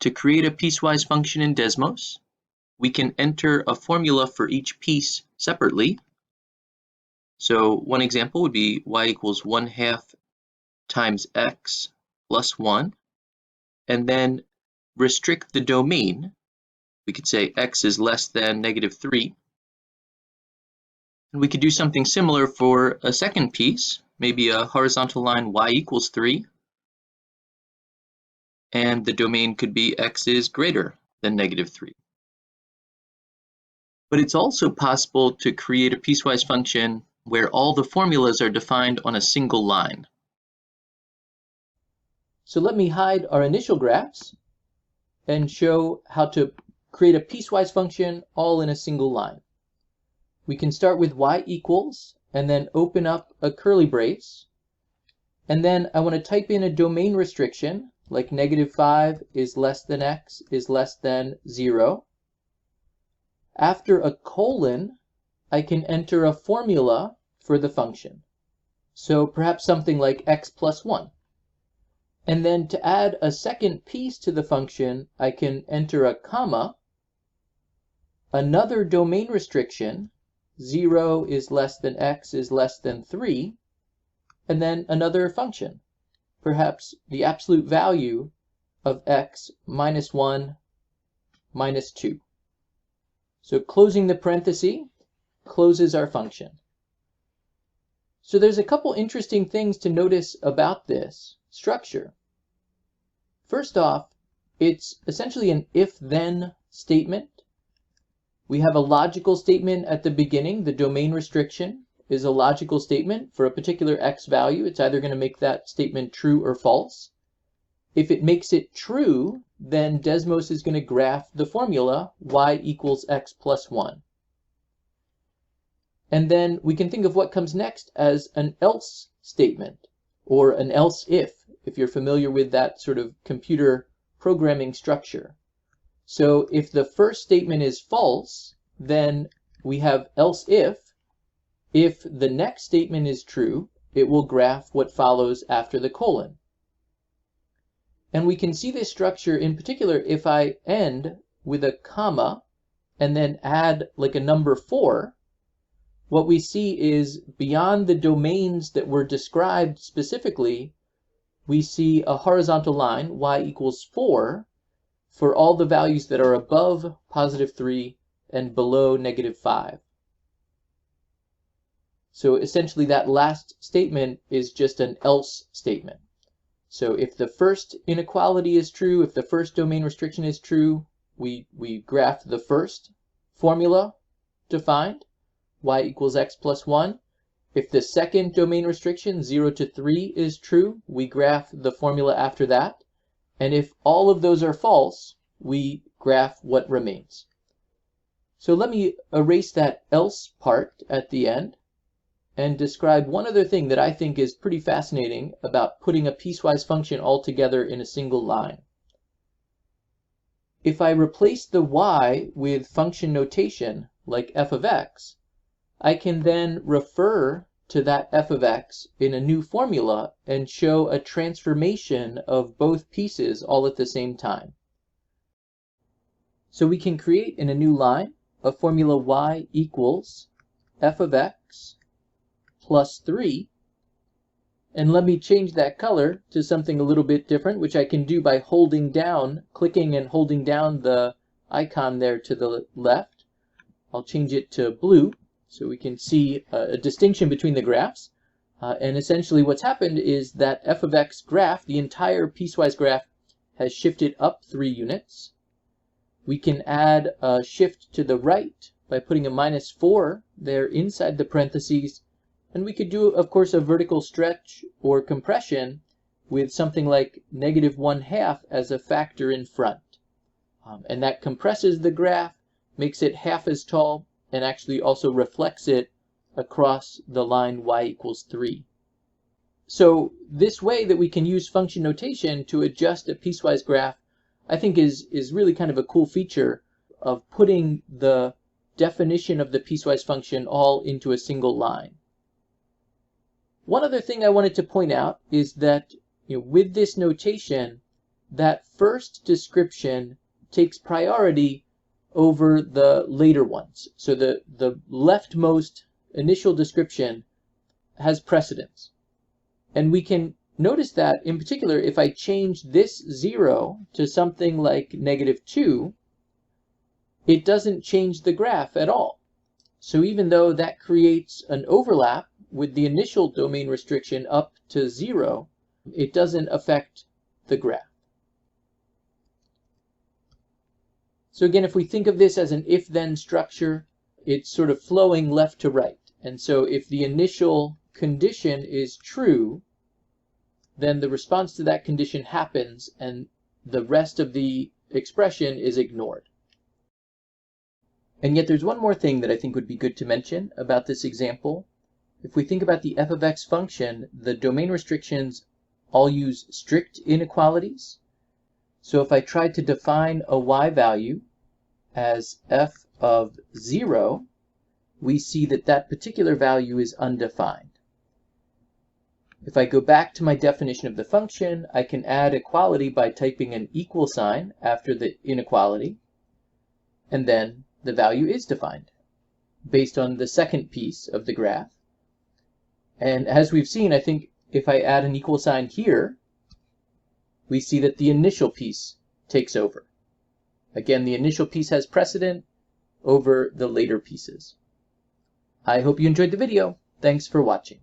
To create a piecewise function in Desmos, we can enter a formula for each piece separately. So one example would be y equals 1/2 times x plus 1, and then restrict the domain. We could say x is less than -3. And we could do something similar for a second piece, maybe a horizontal line y equals 3. And the domain could be x is greater than -3. But it's also possible to create a piecewise function where all the formulas are defined on a single line. So let me hide our initial graphs and show how to create a piecewise function all in a single line. We can start with y equals and then open up a curly brace. And then I want to type in a domain restriction like -5 is less than x is less than 0. After a colon, I can enter a formula for the function. So perhaps something like x plus 1. And then to add a second piece to the function, I can enter a comma, another domain restriction, 0 is less than x is less than 3, and then another function, perhaps the absolute value of x minus 1 minus 2. So closing the parenthesis closes our function. So there's a couple interesting things to notice about this structure. First off, it's essentially an if-then statement. We have a logical statement at the beginning. The domain restriction is a logical statement for a particular x value. It's either going to make that statement true or false. If it makes it true, then Desmos is going to graph the formula y equals x plus 1. And then we can think of what comes next as an else statement, or an else if you're familiar with that sort of computer programming structure. So if the first statement is false, then we have else if. If the next statement is true, it will graph what follows after the colon. And we can see this structure in particular if I end with a comma and then add like a number 4. What we see is beyond the domains that were described specifically, we see a horizontal line, y equals 4, for all the values that are above +3 and below -5. So essentially that last statement is just an else statement. So if the first inequality is true, if the first domain restriction is true, we graph the first formula defined, y equals x plus 1. If the second domain restriction, 0 to 3, is true, we graph the formula after that. And if all of those are false, we graph what remains. So let me erase that else part at the end and describe one other thing that I think is pretty fascinating about putting a piecewise function all together in a single line. If I replace the y with function notation, like f of x, I can then refer to that f of x in a new formula and show a transformation of both pieces all at the same time. So we can create in a new line a formula y equals f of x plus 3, and let me change that color to something a little bit different, which I can do by clicking and holding down the icon there to the left. I'll change it to blue so we can see a distinction between the graphs. And essentially what's happened is that f of x graph, the entire piecewise graph, has shifted up 3 units. We can add a shift to the right by putting a -4 there inside the parentheses. And we could do, of course, a vertical stretch or compression with something like -1/2 as a factor in front. And that compresses the graph, makes it half as tall, and actually also reflects it across the line y equals 3. So this way that we can use function notation to adjust a piecewise graph, I think is really kind of a cool feature of putting the definition of the piecewise function all into a single line. One other thing I wanted to point out is that with this notation, that first description takes priority over the later ones. So the leftmost initial description has precedence. And we can notice that, in particular, if I change this 0 to something like -2, it doesn't change the graph at all. So even though that creates an overlap with the initial domain restriction up to 0, it doesn't affect the graph. So again, if we think of this as an if-then structure, it's sort of flowing left to right. And so if the initial condition is true, then the response to that condition happens and the rest of the expression is ignored. And yet there's one more thing that I think would be good to mention about this example. If we think about the f of x function, the domain restrictions all use strict inequalities. So if I tried to define a y value as f of 0, we see that that particular value is undefined. If I go back to my definition of the function, I can add equality by typing an equal sign after the inequality, and then the value is defined based on the second piece of the graph. And as we've seen, I think if I add an equal sign here, we see that the initial piece takes over. Again, the initial piece has precedent over the later pieces. I hope you enjoyed the video. Thanks for watching.